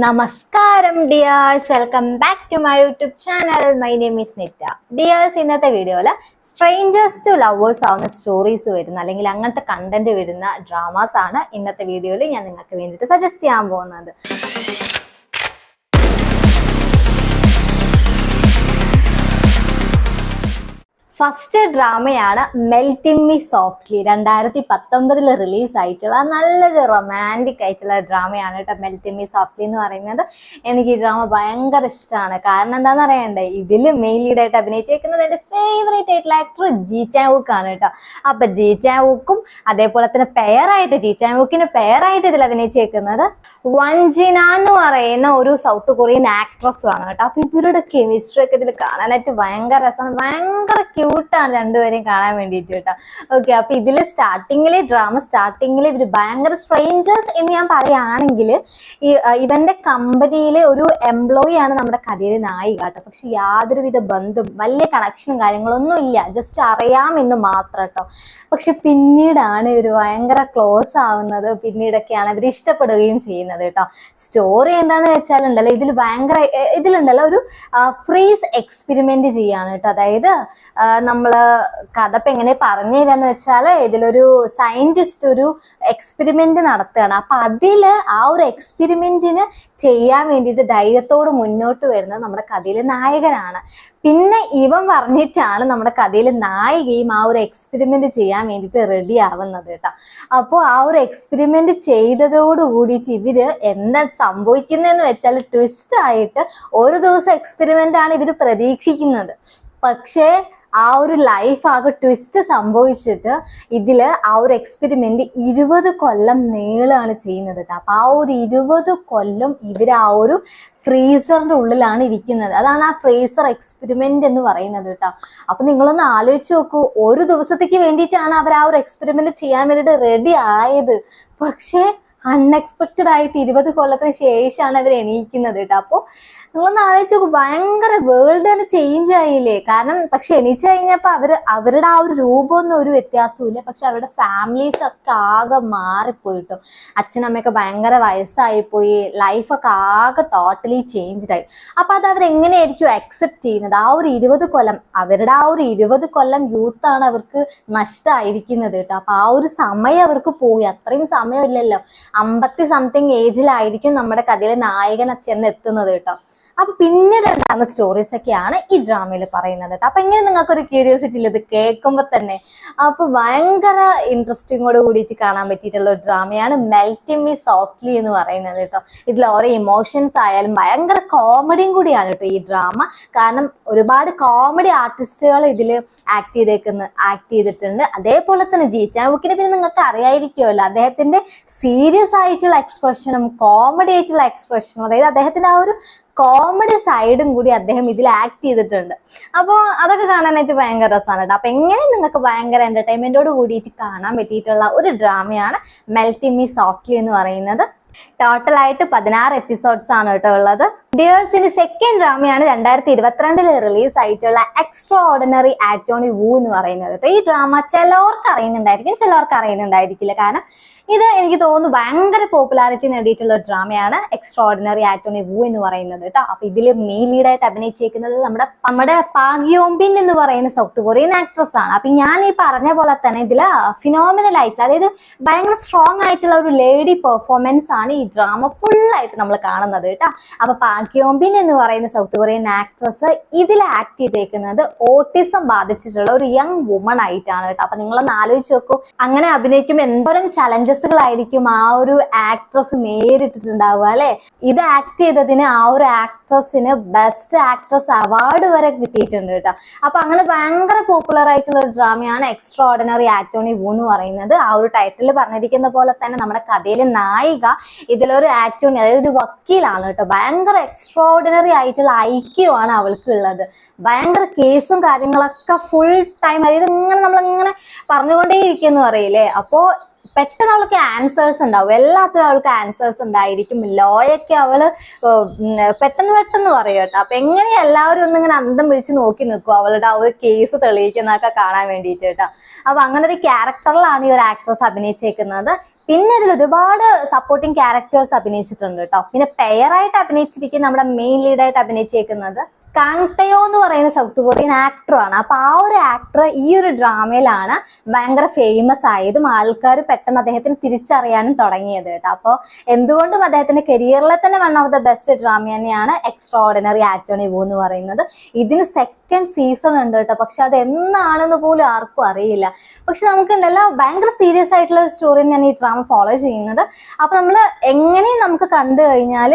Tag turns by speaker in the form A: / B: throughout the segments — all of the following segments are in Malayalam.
A: നമസ്കാരം dears, welcome back to my YouTube channel. My name is Nitta. Dears, ഇന്നത്തെ വീഡിയോയിൽ സ്ട്രേഞ്ചേഴ്സ് ടു ലവേഴ്സ് ആവുന്ന സ്റ്റോറീസ് വരുന്ന അല്ലെങ്കിൽ അങ്ങനത്തെ കണ്ടന്റ് വരുന്ന ഡ്രാമാസ് ആണ് ഇന്നത്തെ വീഡിയോയിൽ ഞാൻ നിങ്ങൾക്ക് വേണ്ടിയിട്ട് സജസ്റ്റ് ചെയ്യാൻ പോകുന്നത്. ഫസ്റ്റ് ഡ്രാമയാണ് മെൽറ്റിംഗ് മീ സോഫ്റ്റ്ലി. 2019 റിലീസ് ആയിട്ടുള്ള നല്ലൊരു റൊമാൻറ്റിക് ആയിട്ടുള്ള ഡ്രാമയാണ് കേട്ടോ മെൽറ്റിംഗ് മീ സോഫ്റ്റ്ലി എന്ന് പറയുന്നത്. എനിക്ക് ഈ ഡ്രാമ ഭയങ്കര ഇഷ്ടമാണ്. കാരണം എന്താണെന്ന് അറിയണ്ടേ, ഇതിൽ മെയിൻ ലീഡായിട്ട് അഭിനയിച്ചേക്കുന്നത് എൻ്റെ ഫേവറേറ്റ് ആയിട്ടുള്ള ആക്ടർ ജി ചാൻ വുക്ക് ആണ് കേട്ടോ. അപ്പൊ ജി ചാൻ വുക്കും അതേപോലെ തന്നെ ജി ചാൻ വുക്കിന് പെയറായിട്ട് ഇതിൽ അഭിനയിച്ചേക്കുന്നത് വൺജിന എന്ന് പറയുന്ന ഒരു സൗത്ത് കൊറിയൻ ആക്ട്രസും ആണ് കേട്ടോ. അപ്പൊ ഇവരുടെ കെമിസ്ട്രി ഒക്കെ ഇതിൽ കാണാനായിട്ട് ഭയങ്കര രസമാണ്, ഭയങ്കര ക്യൂട്ടാണ് രണ്ടുപേരെയും കാണാൻ വേണ്ടിയിട്ട് കേട്ടോ. ഓക്കെ, അപ്പൊ ഇതില് ഡ്രാമ സ്റ്റാർട്ടിങ്ങിൽ ഇവര് ഭയങ്കര സ്ട്രേഞ്ചേഴ്സ് എന്ന് ഞാൻ പറയുകയാണെങ്കിൽ ഇവന്റെ കമ്പനിയിലെ ഒരു എംപ്ലോയി ആണ് നമ്മുടെ കഥയിലെ നായിക കേട്ടോ. പക്ഷെ യാതൊരുവിധ ബന്ധവും വലിയ കണക്ഷനും കാര്യങ്ങളൊന്നും ഇല്ല, ജസ്റ്റ് അറിയാമെന്ന് മാത്രം കേട്ടോ. പക്ഷെ പിന്നീടാണ് ഇവർ ഭയങ്കര ക്ലോസ് ആവുന്നത്, പിന്നീടൊക്കെയാണ് ഇവർ ഇഷ്ടപ്പെടുകയും ചെയ്യുന്നത് കേട്ടോ. സ്റ്റോറി എന്താന്ന് വെച്ചാലുണ്ടല്ലോ, ഇതിലുണ്ടല്ലോ ഒരു ഫ്രീസ് എക്സ്പെരിമെന്റ് ചെയ്യാണ് കേട്ടോ. അതായത് നമ്മള് കഥ ഇപ്പൊ എങ്ങനെ പറഞ്ഞു തരാന്ന് വെച്ചാല്, ഇതിലൊരു സയന്റിസ്റ്റ് ഒരു എക്സ്പെരിമെന്റ് നടത്തുകയാണ്. അപ്പൊ അതില് ആ ഒരു എക്സ്പെരിമെന്റിന് ചെയ്യാൻ വേണ്ടിയിട്ട് ധൈര്യത്തോട് മുന്നോട്ട് വരുന്നത് നമ്മുടെ കഥയിലെ നായകനാണ്. പിന്നെ ഇവൻ പറഞ്ഞിട്ടാണ് നമ്മുടെ കഥയിലെ നായികയും ആ ഒരു എക്സ്പെരിമെന്റ് ചെയ്യാൻ വേണ്ടിയിട്ട് റെഡി ആവുന്നത് കേട്ടോ. അപ്പോൾ ആ ഒരു എക്സ്പെരിമെന്റ് ചെയ്തതോട് കൂടിയിട്ട് ഇവര് എന്താ സംഭവിക്കുന്നതെന്ന് വെച്ചാൽ, ട്വിസ്റ്റ് ആയിട്ട് ഒരു ദിവസം എക്സ്പെരിമെന്റ് ആണ് ഇവര് പ്രതീക്ഷിക്കുന്നത്. പക്ഷേ ആ ഒരു ലൈഫ് ആകെ ട്വിസ്റ്റ് സംഭവിച്ചിട്ട് ഇതില് ആ ഒരു എക്സ്പെരിമെന്റ് 20 കൊല്ലം നീളാണ് ചെയ്യുന്നത് കേട്ടോ. അപ്പൊ ആ ഒരു 20 കൊല്ലം ഇവർ ആ ഒരു ഫ്രീസറിന്റെ ഉള്ളിലാണ് ഇരിക്കുന്നത്. അതാണ് ആ ഫ്രീസർ എക്സ്പെരിമെന്റ് എന്ന് പറയുന്നത് കേട്ടോ. അപ്പൊ നിങ്ങളൊന്ന് ആലോചിച്ച് നോക്കൂ, ഒരു ദിവസത്തേക്ക് വേണ്ടിയിട്ടാണ് അവർ ആ ഒരു എക്സ്പെരിമെന്റ് ചെയ്യാൻ വേണ്ടിയിട്ട് റെഡി ആയത്. പക്ഷേ അൺഎക്സ്പെക്റ്റഡ് ആയിട്ട് 20 കൊല്ലത്തിന് ശേഷമാണ് അവർ എണീക്കുന്നത് കേട്ടോ. അപ്പോൾ നിങ്ങളൊന്ന് ആലോചിച്ച് നോക്കൂ, ഭയങ്കര വേൾഡ് തന്നെ ചേഞ്ച് ആയില്ലേ. കാരണം പക്ഷെ എണീച്ച് കഴിഞ്ഞപ്പോൾ അവരുടെ ആ ഒരു രൂപമൊന്നും ഒരു വ്യത്യാസവും ഇല്ല. പക്ഷെ അവരുടെ ഫാമിലീസ് ഒക്കെ ആകെ മാറിപ്പോയിട്ടോ. അച്ഛനമ്മയൊക്കെ ഭയങ്കര വയസ്സായിപ്പോയി, ലൈഫൊക്കെ ആകെ ടോട്ടലി ചേഞ്ച്ഡ് ആയി. അപ്പൊ അത് അവരെങ്ങനെയായിരിക്കും അക്സെപ്റ്റ് ചെയ്യുന്നത്? ആ ഒരു 20 കൊല്ലം, അവരുടെ ആ ഒരു 20 കൊല്ലം യൂത്താണ് അവർക്ക് നഷ്ടമായിരിക്കുന്നത് കേട്ടോ. അപ്പൊ ആ ഒരു സമയം അവർക്ക് പോയി, അത്രയും സമയമില്ലല്ലോ. 50 സംതിങ് ഏജിലായിരിക്കും നമ്മുടെ കഥയിലെ നായകൻ ചെന്ന് എത്തുന്നത് കേട്ടോ. അപ്പൊ പിന്നീട് ഉണ്ടാകുന്ന സ്റ്റോറീസ് ഒക്കെയാണ് ഈ ഡ്രാമയിൽ പറയുന്നത് കേട്ടോ. അപ്പൊ എങ്ങനെ നിങ്ങൾക്കൊരു ക്യൂരിയോസിറ്റി ഇല്ല ഇത് കേൾക്കുമ്പോൾ തന്നെ? അപ്പൊ ഭയങ്കര ഇൻട്രസ്റ്റിങ്ങോട് കൂടിയിട്ട് കാണാൻ പറ്റിയിട്ടുള്ള ഒരു ഡ്രാമയാണ് മെൽറ്റിംഗ് മീ സോഫ്റ്റ്ലി എന്ന് പറയുന്നത് കേട്ടോ. ഇതിൽ ഓരോ ഇമോഷൻസ് ആയാലും ഭയങ്കര കോമഡിയും കൂടിയാണ് കേട്ടോ ഈ ഡ്രാമ. കാരണം ഒരുപാട് കോമഡി ആർട്ടിസ്റ്റുകൾ ഇതിൽ ആക്ട് ചെയ്തിട്ടുണ്ട്. അതേപോലെ തന്നെ ജി ചാൻ വുക്കിനെ പിന്നെ നിങ്ങൾക്ക് അറിയായിരിക്കുമല്ലോ, അദ്ദേഹത്തിന്റെ സീരിയസ് ആയിട്ടുള്ള എക്സ്പ്രഷനും കോമഡി ആയിട്ടുള്ള എക്സ്പ്രഷനും, അതായത് അദ്ദേഹത്തിന്റെ ആ ഒരു കോമഡി സൈഡും കൂടി അദ്ദേഹം ഇതിൽ ആക്ട് ചെയ്തിട്ടുണ്ട്. അപ്പോൾ അതൊക്കെ കാണാനായിട്ട് ഭയങ്കര രസമാണ് കേട്ടോ. അപ്പൊ എങ്ങനെ നിങ്ങൾക്ക് ഭയങ്കര എന്റർടൈൻമെന്റോട് കൂടിയിട്ട് കാണാൻ പറ്റിയിട്ടുള്ള ഒരു ഡ്രാമയാണ് മെൽറ്റിംഗ് മീ സോഫ്റ്റ്ലി എന്ന് പറയുന്നത്. ടോട്ടലായിട്ട് 16 എപ്പിസോഡ്സ് ആണ് കേട്ടോ ഉള്ളത്. ഡിയേഴ്സിന്റെ സെക്കൻഡ് ഡ്രാമയാണ് 2022 റിലീസ് ആയിട്ടുള്ള എക്സ്ട്രാ ഓർഡിനറി ആന്റോണി വു എന്ന് പറയുന്നത് കേട്ടോ. ഈ ഡ്രാമ ചിലവർക്ക് അറിയുന്നുണ്ടായിരിക്കും, ചിലവർക്ക് അറിയുന്നുണ്ടായിരിക്കില്ല. കാരണം ഇത് എനിക്ക് തോന്നുന്നു ഭയങ്കര പോപ്പുലാരിറ്റി നേടിയിട്ടുള്ള ഒരു ഡ്രാമയാണ് എക്സ്ട്രാ ഓർഡിനറി ആന്റോണി വു എന്ന് പറയുന്നത് കേട്ടോ. അപ്പൊ ഇതിൽ മെയിൻ ലീഡായിട്ട് അഭിനയിച്ചേക്കുന്നത് നമ്മുടെ പാക് യോംബിൻ എന്ന് പറയുന്ന സൗത്ത് കൊറിയൻ ആക്ട്രസ് ആണ്. അപ്പൊ ഞാൻ ഈ പറഞ്ഞ പോലെ തന്നെ ഇതില് ഫിനോമിനൽ ആയിട്ടുള്ള, അതായത് ഭയങ്കര സ്ട്രോങ് ആയിട്ടുള്ള ഒരു ലേഡി പെർഫോമൻസ് ആണ് ഈ ഡ്രാമ ഫുൾ ആയിട്ട് നമ്മൾ കാണുന്നത് കേട്ടോ. അപ്പൊ പാക് യോംബിൻ എന്ന് പറയുന്ന സൗത്ത് കൊറിയൻ ആക്ട്രസ് ഇതിൽ ആക്ട് ചെയ്തേക്കുന്നത് ഓട്ടിസം ബാധിച്ചിട്ടുള്ള ഒരു യങ് വുമൺ ആയിട്ടാണ് കേട്ടോ. അപ്പൊ നിങ്ങളൊന്ന് ആലോചിച്ച് നോക്കൂ, അങ്ങനെ അഭിനയിക്കുമ്പോൾ എന്തോരം ചലഞ്ചസുകളായിരിക്കും ആ ഒരു ആക്ട്രസ് നേരിട്ടിട്ടുണ്ടാവുക അല്ലെ. ഇത് ആക്ട് ചെയ്തതിന് ആ ഒരു ആക്ട്രസിന് ബെസ്റ്റ് ആക്ട്രസ് അവാർഡ് വരെ കിട്ടിയിട്ടുണ്ട് കേട്ടോ. അപ്പൊ അങ്ങനെ ഭയങ്കര പോപ്പുലർ ആയിട്ടുള്ള ഒരു ഡ്രാമയാണ് എക്സ്ട്രാ ഓർഡിനറി ആന്റോണി വു എന്ന് പറയുന്നത്. ആ ഒരു ടൈറ്റിൽ പറഞ്ഞിരിക്കുന്ന പോലെ തന്നെ നമ്മുടെ കഥയിലെ നായിക ഇതിലൊരു ആന്റോണി, അതായത് ഒരു വക്കീലാണ് കേട്ടോ. ഭയങ്കര എക്സ്ട്രാ ഓർഡിനറി ആയിട്ടുള്ള ഐക്യമാണ് അവൾക്ക് ഉള്ളത്. ഭയങ്കര കേസും കാര്യങ്ങളൊക്കെ ഫുൾ ടൈം, അതായത് ഇങ്ങനെ നമ്മളിങ്ങനെ പറഞ്ഞുകൊണ്ടേയിരിക്കുന്നു പറയില്ലേ. അപ്പോ പെട്ടെന്ന് അവൾക്ക് ആൻസേഴ്സ് ഉണ്ടാവും, എല്ലാത്തിനും അവൾക്ക് ആൻസേഴ്സ് ഉണ്ടായിരിക്കും. ലോയൊക്കെ അവള് പെട്ടെന്ന് പറയും കേട്ടോ. അപ്പൊ എങ്ങനെ എല്ലാവരും ഒന്നിങ്ങനെ അന്തം വിളിച്ച് നോക്കി നിൽക്കും അവളുടെ ആ ഒരു കേസ് തെളിയിക്കുന്നതൊക്കെ കാണാൻ വേണ്ടിയിട്ട് കേട്ടോ. അപ്പൊ അങ്ങനെ ഒരു ക്യാരക്ടറിലാണ് ഈ ഒരു ആക്ട്രസ് അഭിനയിച്ചേക്കുന്നത്. പിന്നെ ഇതിൽ ഒരുപാട് സപ്പോർട്ടിങ് ക്യാരക്ടേഴ്സ് അഭിനയിച്ചിട്ടുണ്ട് കേട്ടോ. പിന്നെ പെയറായിട്ട് അഭിനയിച്ചിരിക്കുന്ന നമ്മുടെ മെയിൻ ലീഡായിട്ട് അഭിനയിച്ചേക്കുന്നത് കാങ്ടയോ എന്ന് പറയുന്ന സൗത്ത് കൊറിയൻ ആക്ടറാണ്. അപ്പൊ ആ ഒരു ആക്ടർ ഈ ഒരു ഡ്രാമയിലാണ് ഭയങ്കര ഫേമസ് ആയതും ആൾക്കാർ പെട്ടെന്ന് അദ്ദേഹത്തിന് തിരിച്ചറിയാനും തുടങ്ങിയത് കേട്ടോ. അപ്പോൾ എന്തുകൊണ്ടും അദ്ദേഹത്തിന്റെ കരിയറിലെ തന്നെ one of the best drama തന്നെയാണ് എക്സ്ട്രാ ഓർഡിനറി ആന്റണി വു എന്ന് പറയുന്നത്. ഇതിന് സെക്കൻഡ് സീസൺ ഉണ്ട് കേട്ടോ, പക്ഷെ അത് എന്നാണെന്ന് പോലും ആർക്കും അറിയില്ല. പക്ഷെ നമുക്കുണ്ടല്ലോ ഭയങ്കര സീരിയസ് ആയിട്ടുള്ള ഒരു സ്റ്റോറി ഞാൻ ഈ ഡ്രാമ ഫോളോ ചെയ്യുന്നത്. അപ്പൊ നമ്മൾ എങ്ങനെയും നമുക്ക് കണ്ടു കഴിഞ്ഞാൽ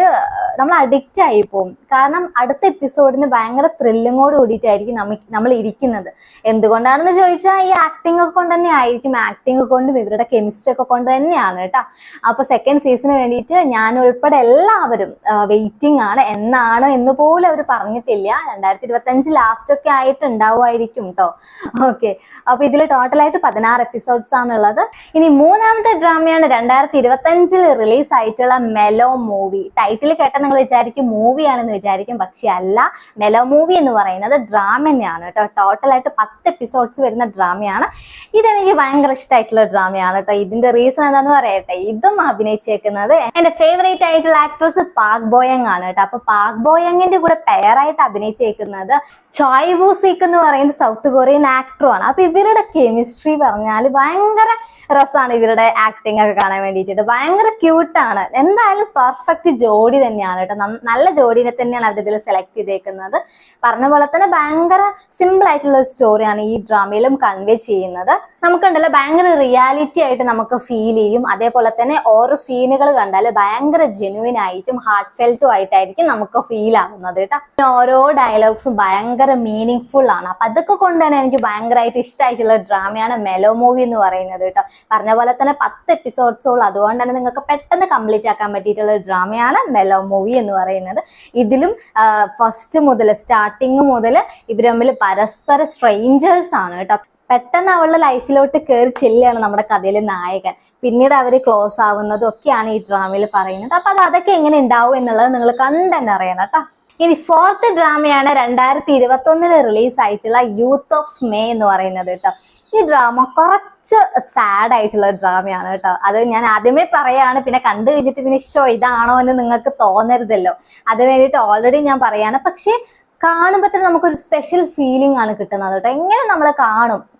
A: നമ്മൾ അഡിക്റ്റ് ആയി പോകും. കാരണം അടുത്ത എപ്പിസോഡിന് ഭയങ്കര ത്രില്ലിങ്ങോട് കൂടിയിട്ടായിരിക്കും നമ്മൾ ഇരിക്കുന്നത്. എന്തുകൊണ്ടാണെന്ന് ചോദിച്ചാൽ ഈ ആക്ടിംഗ് ഒക്കെ കൊണ്ട് തന്നെ ആയിരിക്കും. ആക്ടിംഗ് കൊണ്ടും ഇവരുടെ കെമിസ്ട്രി ഒക്കെ കൊണ്ട് തന്നെയാണ് കേട്ടോ. അപ്പൊ സെക്കൻഡ് സീസണിന് വേണ്ടിയിട്ട് ഞാൻ ഉൾപ്പെടെ എല്ലാവരും വെയിറ്റിംഗ് ആണ്. എന്നാണ് എന്ന് പോലും അവർ പറഞ്ഞിട്ടില്ല. 2025 ലാസ്റ്റ് ഒക്കെ ആയിട്ട് ഉണ്ടാവുമായിരിക്കും കേട്ടോ. ഓക്കെ, അപ്പൊ ഇതിൽ ടോട്ടലായിട്ട് 16 എപ്പിസോഡ്സ് ആണുള്ളത്. ഇനി മൂന്നാമത്തെ ഡ്രാമയാണ് 2025 റിലീസ് ആയിട്ടുള്ള മെലോ മൂവി. ടൈറ്റിൽ കേട്ടാൽ നിങ്ങൾ വിചാരിക്കും മൂവിയാണെന്ന് വിചാരിക്കും, പക്ഷെ അല്ല. മെലോ മൂവി എന്ന് പറയുന്നത് ഡ്രാമ തന്നെയാണ് കേട്ടോ. ടോട്ടലായിട്ട് 10 എപ്പിസോഡ്സ് വരുന്ന ഡ്രാമയാണ്. ഇതെനിക്ക് ഭയങ്കര ഇഷ്ടമായിട്ടുള്ള ഡ്രാമയാണ് കേട്ടോ. ഇതിന്റെ റീസൺ എന്താന്ന് പറയട്ടെ. ഇതും അഭിനയിച്ചേക്കുന്നത് എന്റെ ഫേവറേറ്റ് ആയിട്ടുള്ള ആക്ട്രസ് പാക് ബോയങ് ആണ് കേട്ടോ. അപ്പൊ പാക് ബോയങ്ങിന്റെ കൂടെ പെയറായിട്ട് അഭിനയിച്ചേക്കുന്നത് ചോയ് വു സീക്ക് എന്ന് പറയുന്ന സൗത്ത് കൊറിയൻ ആക്ടറുമാണ്. അപ്പൊ ഇവരുടെ കെമിസ്ട്രി പറഞ്ഞാൽ ഭയങ്കര രസമാണ്. ഇവരുടെ ആക്ടിങ് ഒക്കെ കാണാൻ വേണ്ടിയിട്ട് ഭയങ്കര ക്യൂട്ടാണ്. എന്തായാലും പെർഫെക്റ്റ് ജോഡി തന്നെയാണ് കേട്ടോ. നല്ല ജോഡിനെ തന്നെയാണ് അവർ ഇതിൽ സെലക്ട് ചെയ്തേക്കുന്നത്. പറഞ്ഞ പോലെ തന്നെ ഭയങ്കര സിമ്പിൾ ആയിട്ടുള്ള ഒരു സ്റ്റോറിയാണ് ഈ ഡ്രാമയിലും കൺവേ ചെയ്യുന്നത്. നമുക്കുണ്ടല്ലോ ഭയങ്കര റിയാലിറ്റി ആയിട്ട് നമുക്ക് ഫീൽ ചെയ്യും. അതേപോലെ തന്നെ ഓരോ സീനുകൾ കണ്ടാൽ ഭയങ്കര ജെന്യുവിൻ ആയിട്ടും ഹാർട്ട് ഫെൽറ്റും ആയിട്ടായിരിക്കും നമുക്ക് ഫീൽ ആവുന്നത് കേട്ടോ. ഓരോ ഡയലോഗ്സും ഭയങ്കര മീനിങ് ഫുൾ ആണ്. അപ്പൊ അതൊക്കെ കൊണ്ട് തന്നെ എനിക്ക് ഭയങ്കരമായിട്ട് ഇഷ്ടമായിട്ടുള്ള ഡ്രാമയാണ് മെലോ മൂവി എന്ന് പറയുന്നത് കേട്ടോ. പറഞ്ഞ പോലെ തന്നെ 10 എപ്പിസോഡ്സോളം, അതുകൊണ്ട് തന്നെ നിങ്ങൾക്ക് പെട്ടെന്ന് കംപ്ലീറ്റ് ആക്കാൻ പറ്റിയിട്ടുള്ള ഡ്രാമയാണ് മെലോ മൂവി എന്ന് പറയുന്നത്. ഇതിലും ഫസ്റ്റ് മുതൽ സ്റ്റാർട്ടിങ് മുതൽ ഇവർ തമ്മിൽ പരസ്പര സ്ട്രേഞ്ചേഴ്സ് ആണ് കേട്ടോ. പെട്ടെന്ന് അവളുടെ ലൈഫിലോട്ട് കയറി ചെല്ലുകയാണ് നമ്മുടെ കഥയിലെ നായകൻ. പിന്നീട് അവർ ക്ലോസ് ആവുന്നതും ഒക്കെയാണ് ഈ ഡ്രാമയിൽ പറയുന്നത്. അപ്പൊ അതൊക്കെ എങ്ങനെ ഉണ്ടാവും എന്നുള്ളത് നിങ്ങൾ കണ്ടെന്നെ അറിയണം കേട്ടോ. ഇനി ഫോർത്ത് ഡ്രാമയാണ് 2021 റിലീസ് ആയിട്ടുള്ള യൂത്ത് ഓഫ് മേ എന്ന് പറയുന്നത് കേട്ടോ. ഈ ഡ്രാമ കുറച്ച് സാഡ് ആയിട്ടുള്ള ഡ്രാമയാണ് കേട്ടോ. അത് ഞാൻ ആദ്യമേ പറയാണ്, പിന്നെ കണ്ടു കഴിഞ്ഞിട്ട് പിന്നെ ഇതാണോ എന്ന് നിങ്ങൾക്ക് തോന്നരുതല്ലോ. അത് വേണ്ടിയിട്ട് ഓൾറെഡി ഞാൻ പറയാണ്. പക്ഷെ കാണുമ്പോൾ തന്നെ നമുക്കൊരു സ്പെഷ്യൽ ഫീലിംഗ് ആണ് കിട്ടുന്നത് കേട്ടോ. എങ്ങനെ നമ്മൾ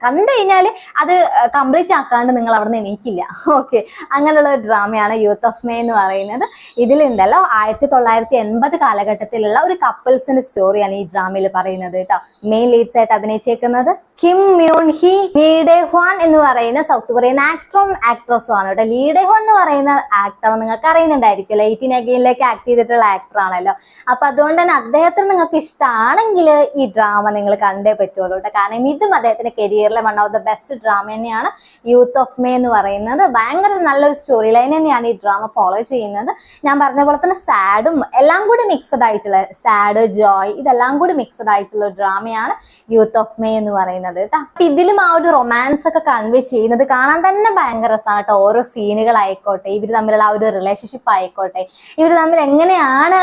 A: കണ്ടു കഴിഞ്ഞാൽ അത് കംപ്ലീറ്റ് ആക്കാണ്ട് നിങ്ങൾ അവിടെ നിന്ന് എണീക്കില്ല. ഓക്കെ, അങ്ങനെയുള്ള ഒരു ഡ്രാമയാണ് യൂത്ത് ഓഫ് മേ എന്ന് പറയുന്നത്. ഇതിലുണ്ടല്ലോ 1980 കാലഘട്ടത്തിലുള്ള ഒരു കപ്പിൾസിന്റെ സ്റ്റോറിയാണ് ഈ ഡ്രാമയിൽ പറയുന്നത് കേട്ടോ. മെയിൻ ലീഡ്സ് ആയിട്ട് അഭിനയിച്ചേക്കുന്നത് കിം മ്യൂൺ ഹി, ലീ ഡെ ഹ്വാൻ എന്ന് പറയുന്ന സൗത്ത് കൊറിയൻ ആക്ടറും ആക്ട്രസും ആണ് കേട്ടോ. ലീ ഡെ ഹ്വാൻ എന്ന് പറയുന്ന ആക്ടർ നിങ്ങൾക്ക് അറിയുന്നുണ്ടായിരിക്കുമല്ലോ. 18 അഗെയിനിലേക്ക് ആക്ട് ചെയ്തിട്ടുള്ള ആക്ടർ ആണല്ലോ. അപ്പൊ അതുകൊണ്ട് തന്നെ അദ്ദേഹത്തിന് നിങ്ങൾക്ക് ഇഷ്ടമാണെങ്കിൽ ഈ ഡ്രാമ നിങ്ങൾ കണ്ടേ പറ്റുള്ളൂ കേട്ടോ. കാരണം ഇതും അദ്ദേഹത്തിന്റെ കരിയറിലെ one of the best drama തന്നെയാണ് യൂത്ത് ഓഫ് മേ എന്ന് പറയുന്നത്. ഭയങ്കര നല്ലൊരു സ്റ്റോറി ലൈൻ തന്നെയാണ് ഈ ഡ്രാമ ഫോളോ ചെയ്യുന്നത്. ഞാൻ പറഞ്ഞ പോലെ തന്നെ സാഡും എല്ലാം കൂടി മിക്സഡ് ആയിട്ടുള്ള, സാഡ് ജോയ് ഇതെല്ലാം കൂടി മിക്സഡ് ആയിട്ടുള്ള ഡ്രാമയാണ് യൂത്ത് ഓഫ് മേ എന്ന് പറയുന്നത് കേട്ടോ. അപ്പൊ ഇതിലും ആ ഒരു റൊമാൻസ് ഒക്കെ കൺവേ ചെയ്യുന്നത് കാണാൻ തന്നെ ഭയങ്കര രസമാണ് കേട്ടോ. ഓരോ സീനുകളായിക്കോട്ടെ, ഇവർ തമ്മിലുള്ള ആ ഒരു റിലേഷൻഷിപ്പ് ആയിക്കോട്ടെ, ഇവർ തമ്മിൽ എങ്ങനെയാണ്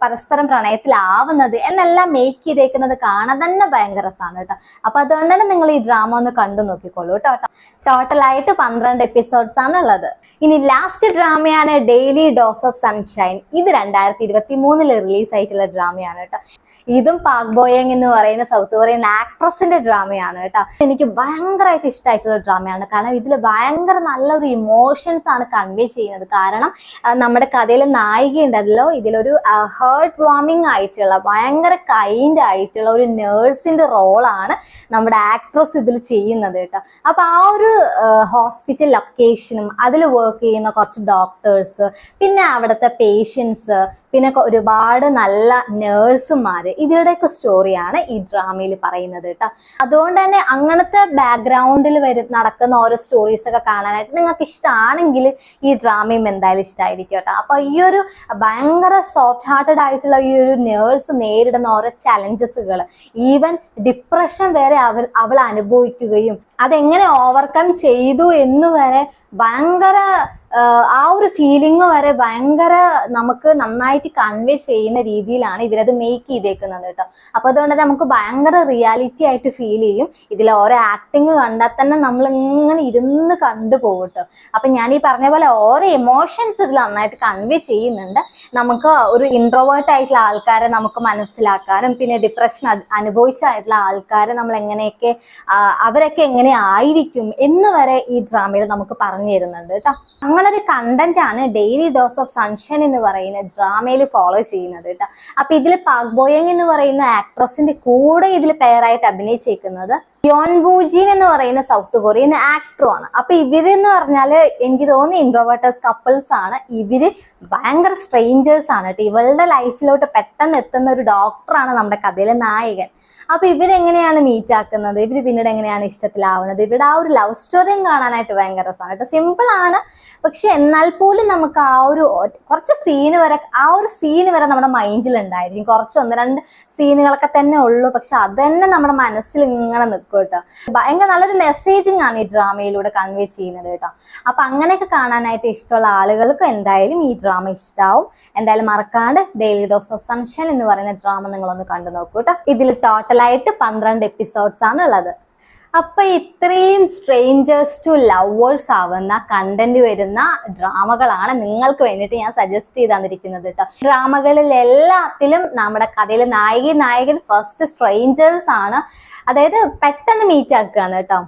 A: പരസ്പരം പ്രണയത്തിലാവുന്നത് എന്നെല്ലാം മേക്ക് ചെയ്തേക്കുന്നത് കാണാൻ തന്നെ ഭയങ്കര രസമാണ് കേട്ടോ. അപ്പൊ അതുകൊണ്ട് തന്നെ നിങ്ങൾ ഈ ഡ്രാമ ഒന്ന് കണ്ടു നോക്കിക്കോളൂ കേട്ടോ. ടോട്ടലായിട്ട് 12 എപ്പിസോഡ്സ് ആണ് ഉള്ളത്. ഇനി ലാസ്റ്റ് ഡ്രാമയാണ് ഡെയിലി ഡോസ് ഓഫ് സൺഷൈൻ. ഇത് 2023 റിലീസ് ആയിട്ടുള്ള ഡ്രാമയാണ് കേട്ടോ. ഇതും പാക് ബോയങ് എന്ന് പറയുന്ന സൗത്ത് കൊറിയൻ ആക്ട്രസിന്റെ ഡ്രാമയാണ് കേട്ടോ. എനിക്ക് ഭയങ്കരമായിട്ട് ഇഷ്ടമായിട്ടുള്ള ഡ്രാമയാണ്. കാരണം ഇതിൽ ഭയങ്കര നല്ലൊരു ഇമോഷൻസ് ആണ് കൺവേ ചെയ്യുന്നത്. കാരണം നമ്മുടെ കഥയിൽ നായികയുണ്ടല്ലോ, ഇതിലൊരു ഹേർട്ട് വാമിങ് ആയിട്ടുള്ള ഭയങ്കര കൈൻഡ് ആയിട്ടുള്ള ഒരു നേഴ്സിന്റെ റോളാണ് നമ്മുടെ ആക്ട്രസ് ഇതിൽ ചെയ്യുന്നത് കേട്ടോ. അപ്പൊ ആ ഒരു ഹോസ്പിറ്റൽ ലൊക്കേഷനും അതിൽ വർക്ക് ചെയ്യുന്ന കുറച്ച് ഡോക്ടേഴ്സ്, പിന്നെ അവിടുത്തെ പേഷ്യൻസ്, പിന്നെ ഒരുപാട് നല്ല നേഴ്സുമാര്, ഇവരുടെയൊക്കെ സ്റ്റോറിയാണ് ഈ ഡ്രാമയിൽ പറയുന്നത് കേട്ടോ. അതുകൊണ്ട് തന്നെ അങ്ങനത്തെ ബാക്ക്ഗ്രൗണ്ടിൽ നടക്കുന്ന ഓരോ സ്റ്റോറീസ് ഒക്കെ കാണാനായിട്ട് നിങ്ങൾക്ക് ഇഷ്ടമാണെങ്കിൽ ഈ ഡ്രാമയും എന്തായാലും ഇഷ്ടമായിരിക്കും കേട്ടോ. അപ്പൊ ഈ ഒരു ഭയങ്കര സോഫ്റ്റ് ഹാർട്ടഡ് ആയിട്ടുള്ള ഈ ഒരു നേഴ്സ് നേരിടുന്ന ഓരോ ചലഞ്ചസുകൾ, ഈവൻ ഡിപ്രഷൻ വരെ അവൾ അനുഭവിക്കുകയും അതെങ്ങനെ ഓവർകം ചെയ്തു എന്ന് വരെ ഭയങ്കര ആ ഒരു ഫീലിംഗ് വരെ ഭയങ്കര നമുക്ക് നന്നായിട്ട് കൺവേ ചെയ്യുന്ന രീതിയിലാണ് ഇവരത് മേക്ക് ചെയ്തേക്കുന്നത് കേട്ടോ. അപ്പൊ അതുകൊണ്ട് നമുക്ക് ഭയങ്കര റിയാലിറ്റി ആയിട്ട് ഫീൽ ചെയ്യും. ഇതിൽ ഓരോ ആക്ടിങ് കണ്ടാൽ തന്നെ നമ്മൾ ഇങ്ങനെ ഇരുന്ന് കണ്ടുപോകും കേട്ടോ. അപ്പൊ ഞാൻ ഈ പറഞ്ഞ പോലെ ഓരോ എമോഷൻസ് ഇതിൽ നന്നായിട്ട് കൺവേ ചെയ്യുന്നുണ്ട്. നമുക്ക് ഒരു ഇൻട്രോവേർട്ട് ആയിട്ടുള്ള ആൾക്കാരെ നമുക്ക് മനസ്സിലാക്കാനും പിന്നെ ഡിപ്രഷൻ അനുഭവിച്ചായിട്ടുള്ള ആൾക്കാരെ നമ്മൾ എങ്ങനെയൊക്കെ അവരൊക്കെ എങ്ങനെ ആയിരിക്കും എന്ന് വരെ ഈ ഡ്രാമയിൽ നമുക്ക് പറഞ്ഞു തരുന്നുണ്ട് കേട്ടോ. അങ്ങനൊരു കണ്ടന്റ് ആണ് ഡെയിലി ഡോസ് ഓഫ് സൺഷൈൻ എന്ന് പറയുന്ന ഡ്രാമയിൽ ഫോളോ ചെയ്യുന്നത് കേട്ടോ. അപ്പൊ ഇതിൽ പാക് ബോയങ് എന്ന് പറയുന്ന ആക്ട്രസിന്റെ കൂടെ ഇതിൽ പെയറായിട്ട് അഭിനയിച്ചേക്കുന്നത് യോൺ വൂജിൻ എന്ന് പറയുന്ന സൗത്ത് കൊറിയൻ ആക്ടറുമാണ്. അപ്പൊ ഇവരെന്ന് പറഞ്ഞാല് എനിക്ക് തോന്നുന്നു ഇൻട്രോവേർട്ടേഴ്സ് കപ്പിൾസ് ആണ്. ഇവര് ഭയങ്കര സ്ട്രേഞ്ചേഴ്സ് ആണ് കേട്ടോ. ഇവളുടെ ലൈഫിലോട്ട് പെട്ടെന്ന് എത്തുന്ന ഒരു ഡോക്ടറാണ് നമ്മുടെ കഥയിലെ നായകൻ. അപ്പൊ ഇവരെങ്ങനെയാണ് മീറ്റ് ആക്കുന്നത്, ഇവര് പിന്നീട് എങ്ങനെയാണ് ഇഷ്ടത്തിലാവുന്നത്, ഇവരുടെ ആ ഒരു ലവ് സ്റ്റോറിയും കാണാനായിട്ട് ഭയങ്കര രസമാണ് കേട്ടോ. സിമ്പിൾ ആണ്, പക്ഷെ എന്നാൽ പോലും നമുക്ക് ആ ഒരു കുറച്ച് സീന് വരെ നമ്മുടെ മൈൻഡിൽ ഉണ്ടായിരിക്കും. കുറച്ച് 1-2 സീനുകളൊക്കെ തന്നെ ഉള്ളൂ, പക്ഷെ അത് തന്നെ നമ്മുടെ മനസ്സിൽ ഇങ്ങനെ നിൽക്കും കേട്ടോ. ഭയങ്കര നല്ലൊരു മെസ്സേജിങ് ആണ് ഈ ഡ്രാമയിലൂടെ കൺവേ ചെയ്യുന്നത് കേട്ടോ. അപ്പൊ അങ്ങനെയൊക്കെ കാണാനായിട്ട് ഇഷ്ടമുള്ള ആളുകൾക്ക് എന്തായാലും ഈ ഡ്രാമ ഇഷ്ടാവും. എന്തായാലും മറക്കാണ്ട് ഡെയിലി ഡോസ് ഓഫ് സൺഷൈൻ എന്ന് പറയുന്ന ഡ്രാമ നിങ്ങളൊന്ന് കണ്ടു നോക്കൂ കേട്ടോ. ഇതിൽ ടോട്ടലായിട്ട് 12 എപ്പിസോഡ്സ് ആണ് ഉള്ളത്. അപ്പൊ ഇത്രയും സ്ട്രേഞ്ചേഴ്സ് ടു ലവേഴ്സ് ആവുന്ന കണ്ടന്റ് വരുന്ന ഡ്രാമകളാണ് നിങ്ങൾക്ക് വേണ്ടിയിട്ട് ഞാൻ സജസ്റ്റ് ചെയ്ത് തന്നിരിക്കുന്നത് കേട്ടോ. ഡ്രാമകളിൽ എല്ലാത്തിലും നമ്മുടെ കഥയിൽ നായകൻ ഫസ്റ്റ് സ്ട്രേഞ്ചേഴ്സ് ആണ്, അതായത് പെട്ടെന്ന് മീറ്റ് ആക്കുകയാണ് കേട്ടോ.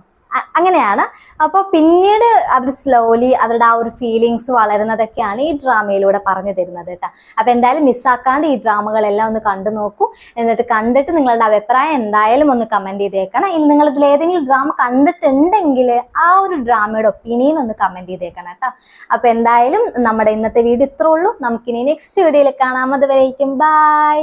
A: അങ്ങനെയാണ്. അപ്പോൾ പിന്നീട് അവർ സ്ലോലി അവരുടെ ആ ഒരു ഫീലിങ്സ് വളരുന്നതൊക്കെയാണ് ഈ ഡ്രാമയിലൂടെ പറഞ്ഞു തരുന്നത് കേട്ടോ. അപ്പൊ എന്തായാലും മിസ്സാക്കാണ്ട് ഈ ഡ്രാമകളെല്ലാം ഒന്ന് കണ്ടു നോക്കൂ. എന്നിട്ട് കണ്ടിട്ട് നിങ്ങളുടെ അഭിപ്രായം എന്തായാലും ഒന്ന് കമന്റ് ചെയ്തേക്കണം. ഇനി നിങ്ങൾ ഇതിൽ ഏതെങ്കിലും ഡ്രാമ കണ്ടിട്ടുണ്ടെങ്കിൽ ആ ഒരു ഡ്രാമയുടെ ഒപ്പീനിയൻ ഒന്ന് കമന്റ് ചെയ്തേക്കണം കേട്ടോ. അപ്പൊ എന്തായാലും നമ്മുടെ ഇന്നത്തെ വീഡിയോ ഇത്രേ ഉള്ളൂ. നമുക്കിനി നെക്സ്റ്റ് വീഡിയോയിൽ കാണാം. അതുവരേക്കും ബൈ.